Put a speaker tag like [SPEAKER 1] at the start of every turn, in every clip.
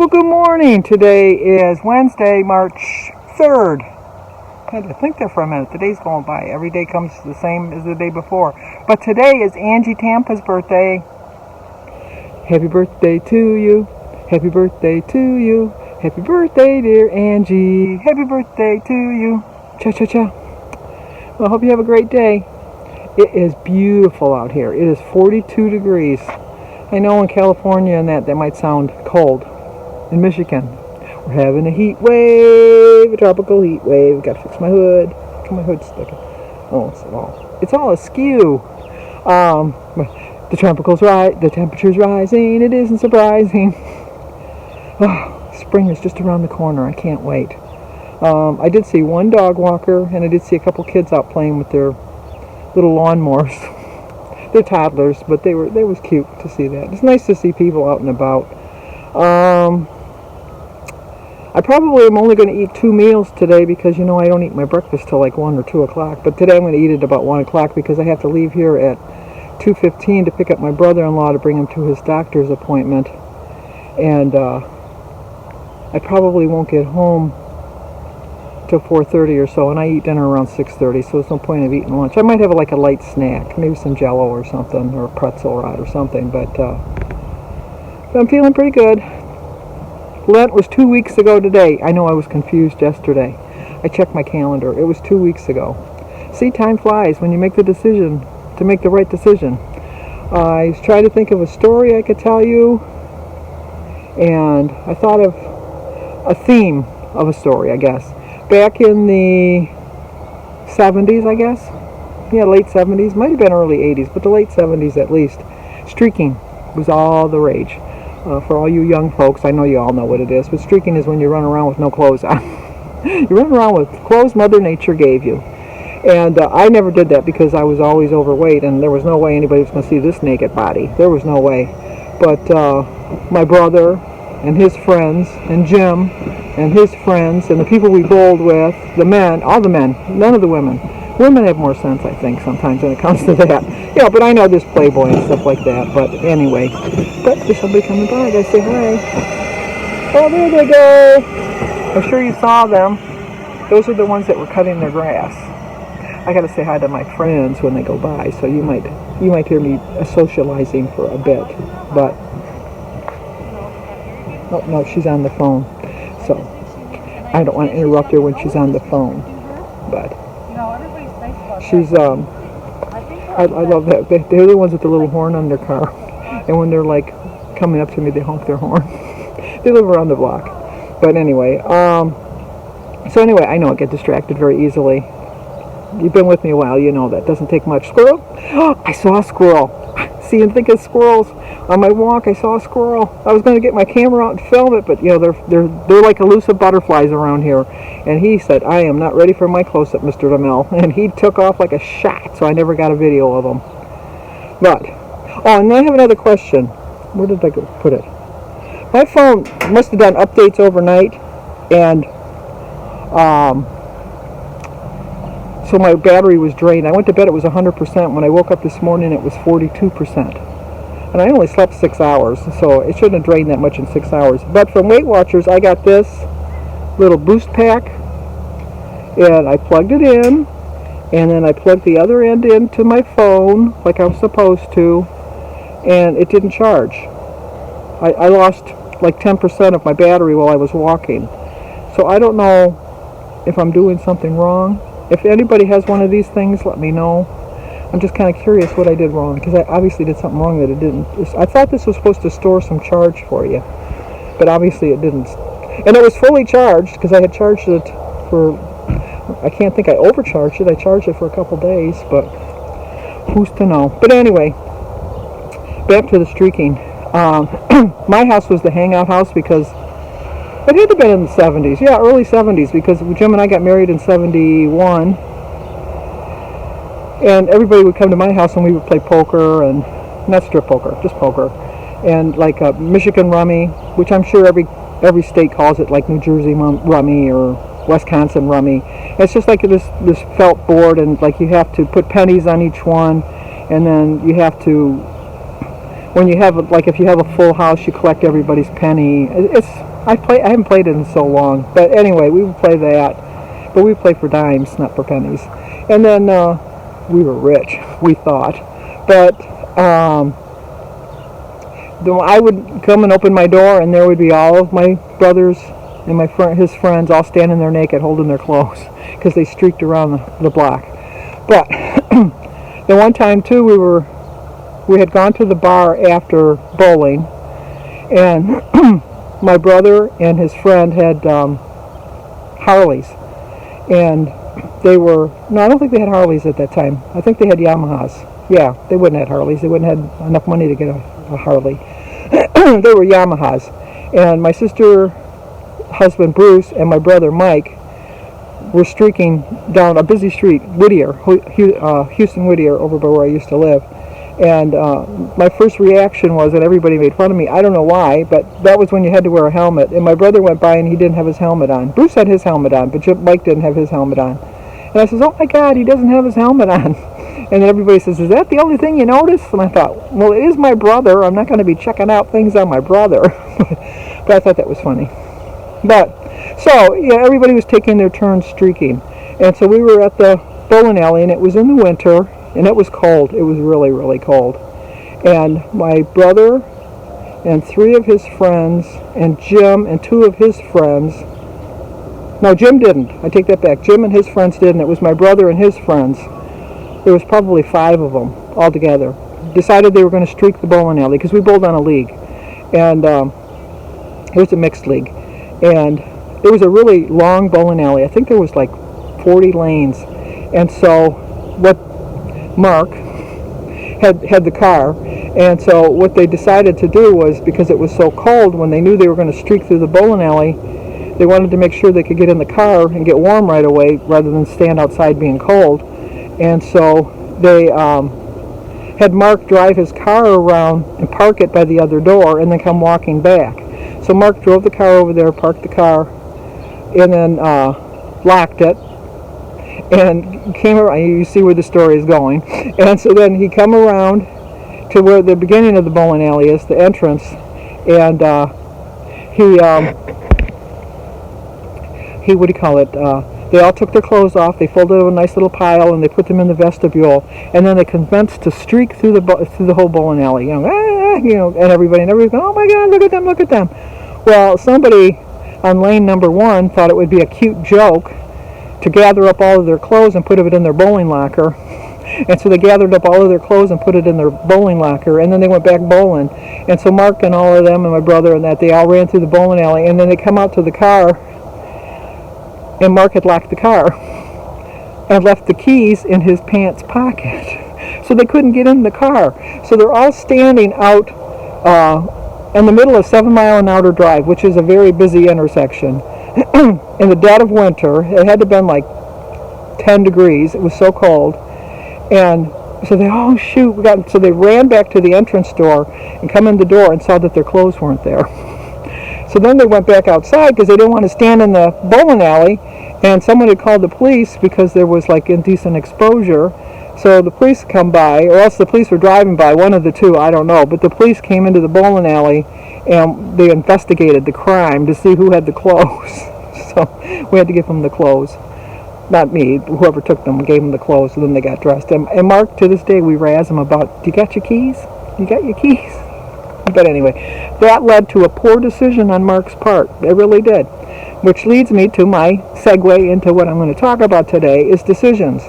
[SPEAKER 1] Well, good morning. Today is Wednesday, March 3rd. I had to think there for a minute. The day's going by. Every day comes the same as the day before. But today is Angie Tampa's birthday. Happy birthday to you. Happy birthday to you. Happy birthday, dear Angie. Happy birthday to you. Cha-cha-cha. Well, I hope you have a great day. It is beautiful out here. It is 42 degrees. I know in California and that might sound cold. In Michigan, we're having a heat wave, a tropical heat wave. Got to fix my hood. Look at my hood sticking. Oh, it's all askew. The temperature's rising. It isn't surprising. Oh, spring is just around the corner. I can't wait. I did see one dog walker, and I did see a couple kids out playing with their little lawnmowers. They're toddlers, but they was cute to see that. It's nice to see people out and about. I probably am only going to eat 2 meals today because, I don't eat my breakfast till like 1 or 2 o'clock. But today I'm going to eat it about 1 o'clock because I have to leave here at 2:15 to pick up my brother-in-law to bring him to his doctor's appointment. And I probably won't get home till 4:30 or so, and I eat dinner around 6:30, so there's no point of eating lunch. I might have like a light snack, maybe some Jell-O or something, or a pretzel rod or something, but I'm feeling pretty good. Lent was 2 weeks ago today. I know I was confused yesterday. I checked my calendar. It was 2 weeks ago. See, time flies when you make the decision to make the right decision. I tried to think of a story I could tell you, and I thought of a theme of a story, I guess. Back in the 70s, I guess. Yeah, late 70s. Might have been early 80s, but the late 70s at least. Streaking was all the rage. For all you young folks, I know you all know what it is, but streaking is when you run around with no clothes on. You run around with clothes Mother Nature gave you. And I never did that because I was always overweight, and there was no way anybody was going to see this naked body. There was no way. But my brother and his friends, and Jim and his friends, and the people we bowled with, the men, all the men, none of the women. Women have more sense, I think, sometimes when it comes to that. Yeah, but I know there's Playboy and stuff like that. But anyway, there's somebody coming by. I gotta say hi. Oh, there they go. I'm sure you saw them. Those are the ones that were cutting their grass. I gotta say hi to my friends when they go by, so you might hear me socializing for a bit. But oh no, she's on the phone, so I don't want to interrupt her when she's on the phone. But she's I love that. They're the ones with the little horn on their car, and when they're like coming up to me, they honk their horn. They live around the block. But anyway, so anyway, I know I get distracted very easily. You've been with me a while, you know that. Doesn't take much. Squirrel? Oh, I saw a squirrel. See, and think of squirrels. On my walk, I saw a squirrel. I was going to get my camera out and film it, but they're like elusive butterflies around here. And he said, "I am not ready for my close-up, Mr. DeMille." And he took off like a shot, so I never got a video of him. But and I have another question. Where did I put it? My phone must have done updates overnight, and so my battery was drained. I went to bed, it was 100%. When I woke up this morning, it was 42%. And I only slept 6 hours, so it shouldn't have drained that much in 6 hours. But from Weight Watchers, I got this little boost pack, and I plugged it in, and then I plugged the other end into my phone, like I was supposed to, and it didn't charge. I lost like 10% of my battery while I was walking. So I don't know if I'm doing something wrong. If anybody has one of these things, let me know. I'm just kind of curious what I did wrong, because I obviously did something wrong that it didn't. I thought this was supposed to store some charge for you, but obviously it didn't. And it was fully charged, because I had charged it for, I can't think I overcharged it. I charged it for a couple days, but who's to know. But anyway, back to the streaking. My house was the hangout house because it had to have been in the 70s. Yeah, early 70s, because Jim and I got married in 71. And everybody would come to my house and we would play poker, and not strip poker, just poker. And like Michigan rummy, which I'm sure every state calls it, like New Jersey rummy or Wisconsin rummy. It's just like this felt board, and like you have to put pennies on each one, and then you have to, when you have, like if you have a full house, you collect everybody's penny. I haven't played it in so long. But anyway, we would play that. But we play for dimes, not for pennies. And then we were rich, we thought. But I would come and open my door, and there would be all of my brothers and his friends all standing there naked, holding their clothes, because they streaked around the block. But the one time too, we had gone to the bar after bowling, and my brother and his friend had Harleys, and I don't think they had Harleys at that time. I think they had Yamahas. Yeah, they wouldn't have Harleys. They wouldn't have enough money to get a Harley. They were Yamahas. And my sister, husband Bruce, and my brother Mike were streaking down a busy street, Houston Whittier, over by where I used to live. And my first reaction was that everybody made fun of me. I don't know why, but that was when you had to wear a helmet. And my brother went by and he didn't have his helmet on. Bruce had his helmet on, but Mike didn't have his helmet on. And I says, oh my God, he doesn't have his helmet on. And then everybody says, is that the only thing you noticed? And I thought, well, it is my brother. I'm not going to be checking out things on my brother. But I thought that was funny. But, so, yeah, everybody was taking their turn streaking. And so we were at the bowling alley, and it was in the winter, and it was cold. It was really, really cold. And my brother and 3 of his friends, and Jim and 2 of his friends. No, Jim didn't. I take that back. Jim and his friends didn't. It was my brother and his friends. There was probably 5 of them all together. Decided they were going to streak the bowling alley because we bowled on a league. And it was a mixed league. And it was a really long bowling alley. I think there was like 40 lanes. And so what Mark had the car. And so what they decided to do was, because it was so cold, when they knew they were going to streak through the bowling alley, they wanted to make sure they could get in the car and get warm right away rather than stand outside being cold. And so they had Mark drive his car around and park it by the other door and then come walking back. So Mark drove the car over there, parked the car, and then locked it, and came around. You see where the story is going. And so then he come around to where the beginning of the bowling alley is, the entrance, and he what do you call it? They all took their clothes off. They folded up a nice little pile and they put them in the vestibule. And then they commenced to streak through the whole bowling alley. And everybody's going, oh my God, look at them, look at them. Well, somebody on lane number 1 thought it would be a cute joke to gather up all of their clothes and put it in their bowling locker. And so they gathered up all of their clothes and put it in their bowling locker. And then they went back bowling. And so Mark and all of them and my brother and that, they all ran through the bowling alley. And then they come out to the car. And Mark had locked the car and left the keys in his pants pocket. So they couldn't get in the car. So they're all standing out in the middle of 7 Mile and Outer Drive, which is a very busy intersection. In the dead of winter, it had to have been like 10 degrees. It was so cold. And so they, oh shoot, so they ran back to the entrance door and come in the door and saw that their clothes weren't there. So then they went back outside because they didn't want to stand in the bowling alley, and someone had called the police because there was like indecent exposure. So the police come by, or else the police were driving by, one of the two, I don't know. But the police came into the bowling alley and they investigated the crime to see who had the clothes. So we had to give them the clothes. Not me, whoever took them gave them the clothes, and then they got dressed. And Mark, to this day, we razz him about, do you got your keys? You got your keys? But anyway, that led to a poor decision on Mark's part. It really did. Which leads me to my segue into what I'm going to talk about today is decisions.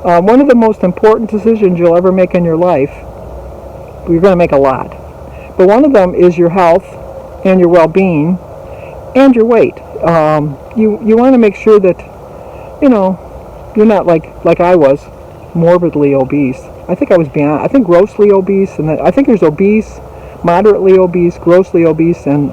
[SPEAKER 1] One of the most important decisions you'll ever make in your life, you're going to make a lot, but one of them is your health and your well-being and your weight. You want to make sure that, you're not like I was, morbidly obese. I think I was grossly obese, and I think there's obese, moderately obese, grossly obese, and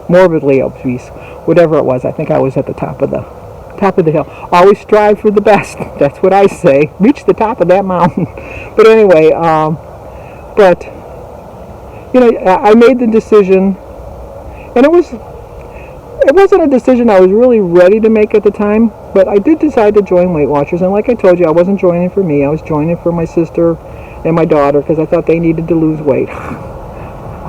[SPEAKER 1] morbidly obese. Whatever it was, I think I was at the top of the hill. Always strive for the best. That's what I say. Reach the top of that mountain. But anyway, I made the decision, and it wasn't a decision I was really ready to make at the time, but I did decide to join Weight Watchers. And like I told you, I wasn't joining for me. I was joining for my sister and my daughter because I thought they needed to lose weight.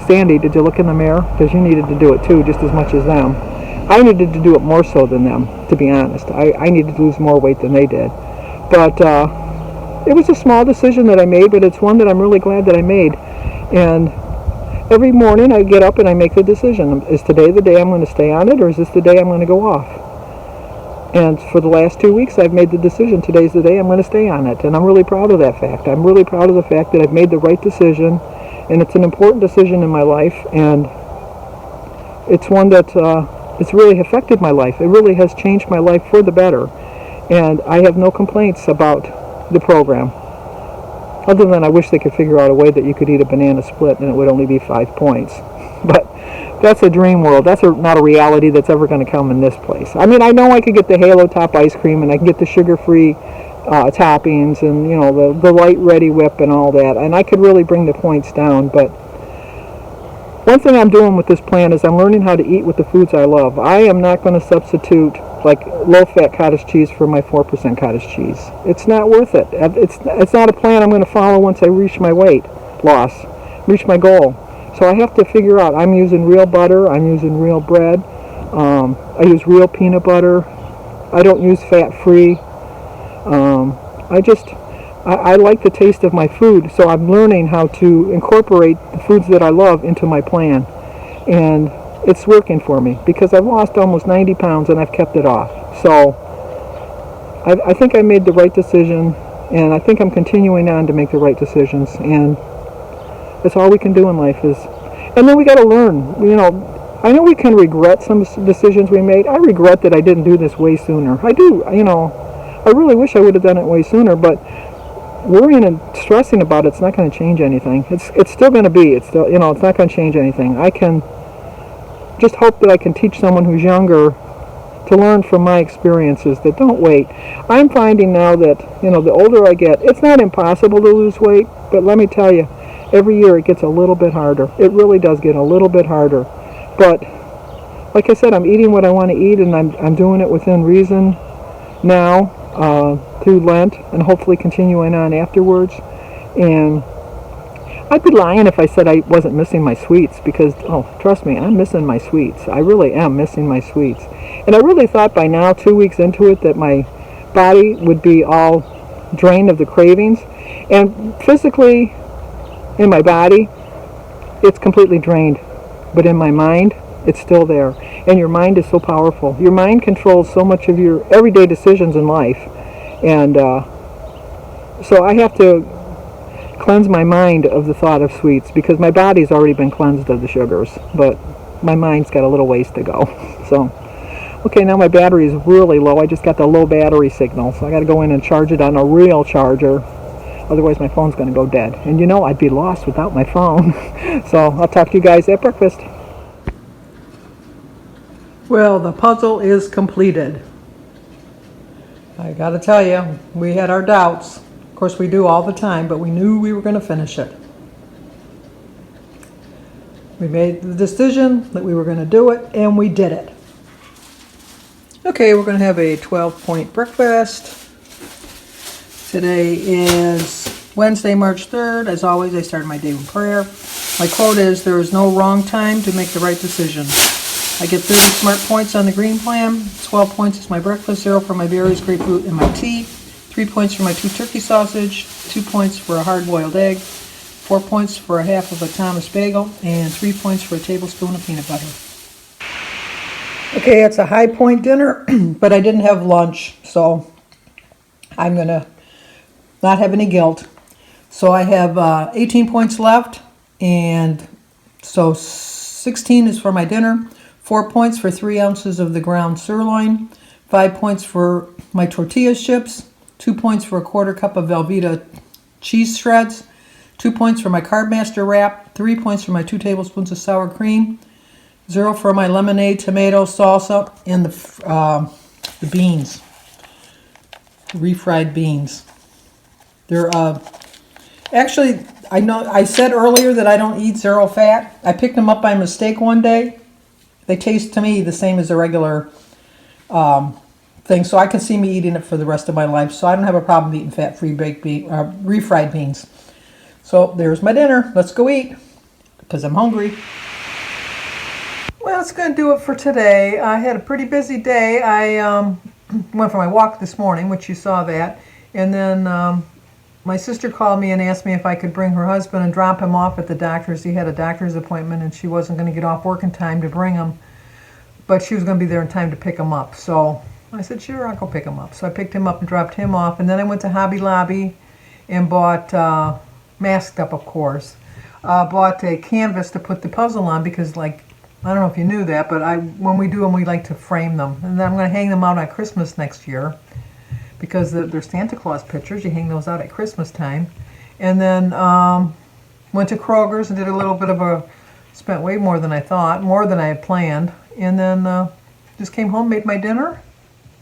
[SPEAKER 1] Sandy, did you look in the mirror? Because you needed to do it too, just as much as them. I needed to do it more so than them, to be honest. I needed to lose more weight than they did. But it was a small decision that I made, but it's one that I'm really glad that I made. And every morning I get up and I make the decision. Is today the day I'm going to stay on it, or is this the day I'm going to go off? And for the last 2 weeks, I've made the decision. Today's the day I'm going to stay on it. And I'm really proud of that fact. I'm really proud of the fact that I've made the right decision. And it's an important decision in my life. And it's one that it's really affected my life. It really has changed my life for the better. And I have no complaints about the program. Other than I wish they could figure out a way that you could eat a banana split and it would only be 5 points. But that's a dream world. That's not a reality that's ever going to come in this place. I mean, I know I could get the Halo Top ice cream and I can get the sugar-free toppings and, you know, the light ready whip and all that. And I could really bring the points down. But one thing I'm doing with this plan is I'm learning how to eat with the foods I love. I am not going to substitute like low-fat cottage cheese for my 4% cottage cheese. It's not worth it. It's not a plan I'm going to follow once I reach my weight loss, reach my goal. So I have to figure out, I'm using real butter, I'm using real bread, I use real peanut butter, I don't use fat-free. I like the taste of my food, so I'm learning how to incorporate the foods that I love into my plan. And it's working for me because I've lost almost 90 pounds and I've kept it off. So I think I made the right decision, and I think I'm continuing on to make the right decisions. And that's all we can do in life is, and then we got to learn. You know, I know we can regret some decisions we made. I regret that I didn't do this way sooner. I do, you know, I really wish I would have done it way sooner, but worrying and stressing about it's not going to change anything. It's still going to be, it's still, you know, it's not going to change anything. I can just hope that I can teach someone who's younger to learn from my experiences that don't wait. I'm finding now that, you know, the older I get, it's not impossible to lose weight, but let me tell you, every year it gets a little bit harder. It really does get a little bit harder. But like I said, I'm eating what I want to eat, and I'm doing it within reason now through Lent, and hopefully continuing on afterwards. And I'd be lying if I said I wasn't missing my sweets, because, oh, trust me, I'm missing my sweets. I really am missing my sweets. And I really thought by now, 2 weeks into it, that my body would be all drained of the cravings. And physically, in my body, it's completely drained. But in my mind, it's still there. And your mind is so powerful. Your mind controls so much of your everyday decisions in life. And so I have to cleanse my mind of the thought of sweets, because my body's already been cleansed of the sugars. But my mind's got a little ways to go. So, okay, now my battery is really low. I just got the low battery signal. So I got to go in and charge it on a real charger. Otherwise, my phone's going to go dead. And you know, I'd be lost without my phone. So I'll talk to you guys at breakfast. Well, the puzzle is completed. I got to tell you, we had our doubts. Of course, we do all the time, but we knew we were going to finish it. We made the decision that we were going to do it, and we did it. Okay, we're going to have a 12-point breakfast. Today is Wednesday, March 3rd. As always, I start my day with prayer. My quote is, "There is no wrong time to make the right decision." I get 30 smart points on the green plan. 12 points is my breakfast, 0 for my berries, grapefruit, and my tea. 3 points for my 2 turkey sausage. 2 points for a hard-boiled egg. 4 points for a half of a Thomas bagel. And 3 points for a tablespoon of peanut butter. Okay, it's a high point dinner, but I didn't have lunch, so I'm going to not have any guilt. So I have 18 points left, and so 16 is for my dinner. 4 points for 3 ounces of the ground sirloin. 5 points for my tortilla chips. 2 points for a quarter cup of Velveeta cheese shreds. 2 points for my Carb Master wrap. 3 points for my 2 tablespoons of sour cream. 0 for my lemonade, tomato, salsa, and the beans. Refried beans. They're actually, I know I said earlier that I don't eat zero fat. I picked them up by mistake one day. They taste to me the same as a regular thing, so I can see me eating it for the rest of my life. So I don't have a problem eating fat-free baked refried beans. So there's my dinner. Let's go eat. because I'm hungry. Well, that's going to do it for today. I had a pretty busy day. I went for my walk this morning, which you saw that. And then my sister called me and asked me if I could bring her husband and drop him off at the doctor's. He had a doctor's appointment and she wasn't going to get off work in time to bring him. But she was going to be there in time to pick him up. So I said, sure, I'll go pick him up. So I picked him up and dropped him off. And then I went to Hobby Lobby and bought, masked up, of course, bought a canvas to put the puzzle on because, like, I don't know if you knew that, but when we do them, we like to frame them. And then I'm going to hang them out at Christmas next year because they're Santa Claus pictures. You hang those out at Christmas time. And then went to Kroger's and did a little bit of spent way more than I thought, more than I had planned. And then just came home, made my dinner,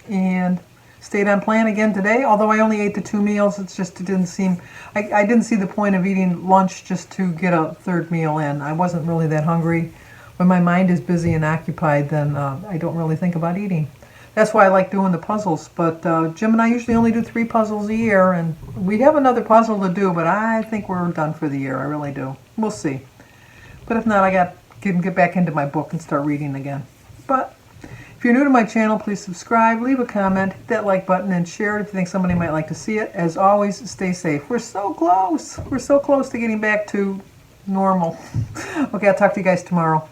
[SPEAKER 1] and stayed on plan again today. Although I only ate the 2 meals, it didn't seem, I didn't see the point of eating lunch just to get a third meal in. I wasn't really that hungry. When my mind is busy and occupied, then I don't really think about eating. That's why I like doing the puzzles. But Jim and I usually only do 3 puzzles a year, and we have another puzzle to do, but I think we're done for the year. I really do. We'll see. But if not, I can get back into my book and start reading again. But if you're new to my channel, please subscribe, leave a comment, hit that like button, and share it if you think somebody might like to see it. As always, stay safe. We're so close. We're so close to getting back to normal. Okay, I'll talk to you guys tomorrow.